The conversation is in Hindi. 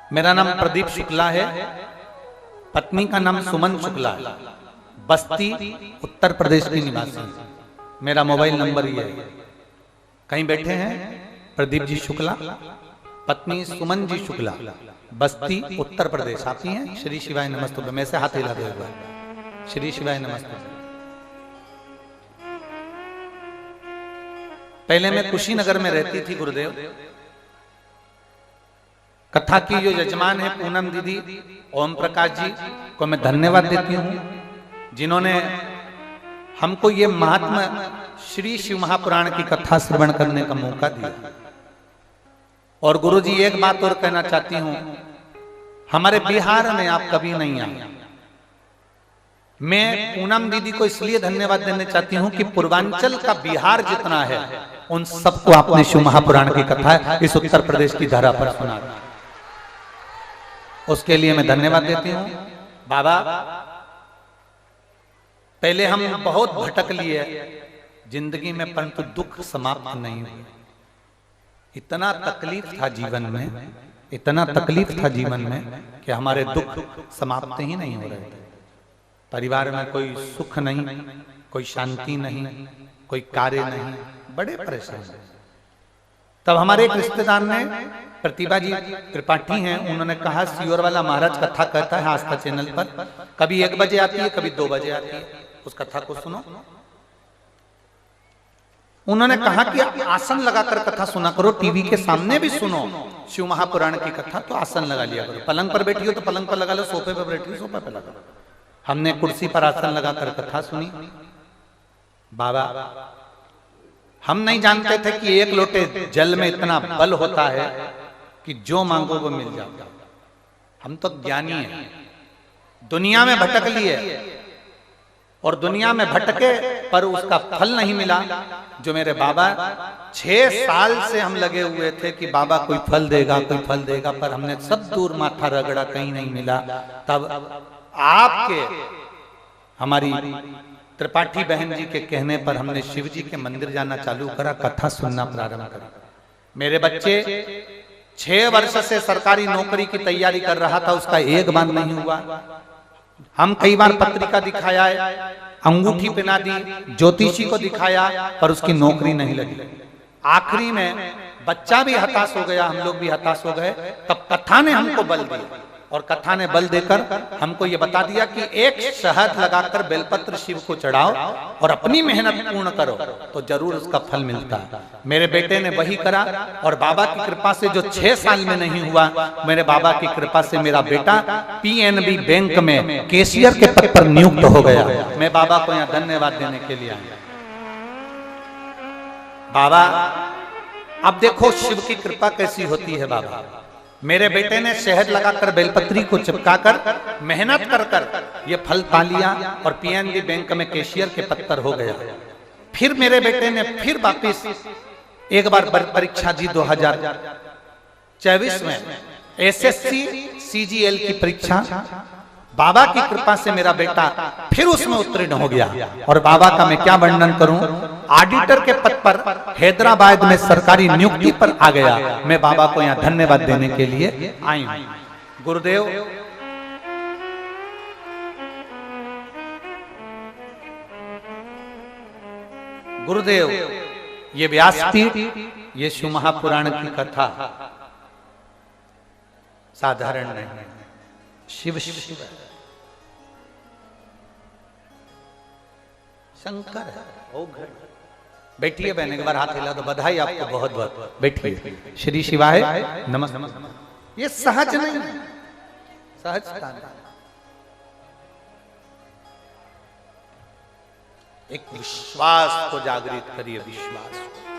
मेरा नाम प्रदीप शुक्ला है, पत्नी का नाम सुमन शुक्ला है, बस्ती उत्तर प्रदेश की निवासी। मेरा मोबाइल नंबर ये है। कहीं बैठे हैं प्रदीप जी शुक्ला, पत्नी सुमन जी शुक्ला, बस्ती उत्तर प्रदेश। आती हैं? श्री शिवाय नमस्तुभ्यं। मैं से हाथ हिला दे एक बार। श्री शिवाय नमस्तुभ्यं। पहले मैं कुशीनगर में रहती थी गुरुदेव। कथा की जो यजमान है पूनम दीदी, ओम प्रकाश जी को मैं धन्यवाद देती हूँ, जिन्होंने हमको ये महात्मा श्री शिव महापुराण की कथा श्रवण करने का मौका दिया। और गुरु जी एक बात और कहना चाहती हूँ, हमारे बिहार में आप कभी नहीं आए। मैं पूनम दीदी को इसलिए धन्यवाद देना चाहती हूँ कि पूर्वांचल का बिहार जितना है उन सबको आपने शिव महापुराण की कथा इस उत्तर प्रदेश की धरा पर सुना, उसके लिए मैं धन्यवाद देती हूँ। बाबा पहले हम बहुत भटक लिए जिंदगी में, परंतु दुख समाप्त नहीं हुए। इतना तकलीफ था जीवन में, इतना तकलीफ था जीवन में कि हमारे दुख समाप्त ही नहीं हो रहे थे। परिवार में कोई सुख नहीं, कोई शांति नहीं, कोई कार्य नहीं, बड़े परेशान। तब हमारे एक रिश्तेदार ने, प्रतिभा जी त्रिपाठी हैं, उन्होंने कहा सीवर वाला महाराज कथा कहता है आस्था चैनल पर, कभी 1 बजे आती है, कभी 2 बजे आती है, उस कथा को सुनो। उन्होंने कहा कि आसन लगाकर कथा सुना करो, टीवी के सामने भी सुनो शिव महापुराण की कथा, तो आसन लगा लिया करो। पलंग पर बैठी हो तो पलंग पर लगा लो, सोफे पर बैठी हो सोफे पर लगा लो। हमने कुर्सी पर आसन लगाकर कथा सुनी। बाबा हम नहीं जानते थे कि 1 लोटे जल में इतना बल होता है कि जो मांगो वो मिल जाता। हम तो ज्ञानी हैं, दुनिया में भटक लिए और दुनिया में भटके पर उसका फल नहीं मिला। जो मेरे बाबा 6 साल से हम लगे हुए थे कि बाबा कोई फल देगा, कोई फल देगा, पर हमने सब दूर माथा रगड़ा, कहीं नहीं मिला। तब आपके, हमारी त्रिपाठी बहन जी के कहने पर हमने शिव जी के मंदिर जाना चालू करा, कथा सुनना प्रारंभ करा। मेरे बच्चे 6 वर्ष से सरकारी नौकरी की तैयारी कर रहा था, उसका एक बार नहीं हुआ। हम कई बार पत्रिका दिखाया है, अंगूठी पहना दी, ज्योतिषी को दिखाया, पर उसकी नौकरी नहीं लगी। आखिरी में बच्चा भी हताश हो गया, हम लोग भी हताश हो गए। तब कथा ने हमको बल दिया, और कथा ने बल देकर हमको ये बता दिया कि एक शहद लगाकर बेलपत्र शिव को चढ़ाओ और अपनी मेहनत पूर्ण करो तो जरूर उसका फल मिलता है। मेरे बेटे ने वही करा, और बाबा की कृपा से जो 6 साल में नहीं हुआ, मेरे बाबा की कृपा से मेरा बेटा पीएनबी बैंक में कैशियर के पद पर नियुक्त हो गया। मैं बाबा को यहाँ धन्यवाद देने के लिए आया। बाबा अब देखो शिव की कृपा कैसी होती है। बाबा मेरे बेटे ने शहद लगाकर बेलपत्री को चिपकाकर मेहनत कर कर ये फल पा लिया और पीएनबी बैंक में कैशियर के पद पर हो गया। फिर मेरे बेटे ने फिर वापिस एक बार परीक्षा दी 2024 में एसएससी सीजीएल की परीक्षा। बाबा की कृपा से मेरा बेटा फिर उसमें उत्तीर्ण हो गया। और बाबा का मैं क्या वर्णन करूं, ऑडिटर के पद पर हैदराबाद में सरकारी नियुक्ति पर आ गया। मैं बाबा को यहाँ धन्यवाद देने के लिए आई हूं। गुरुदेव गुरुदेव ये व्यासपीठ, ये शिव महापुराण की कथा साधारण नहीं, शिव शिव शंकर है। बैठिए बहन, एक बार हाथ हिला दो, बधाई आपको बहुत बहुत। बैठिए। श्री शिवाय नमस्ते। ये सहज नहीं, सहजता नहीं, एक विश्वास को जागृत करिए, विश्वास को।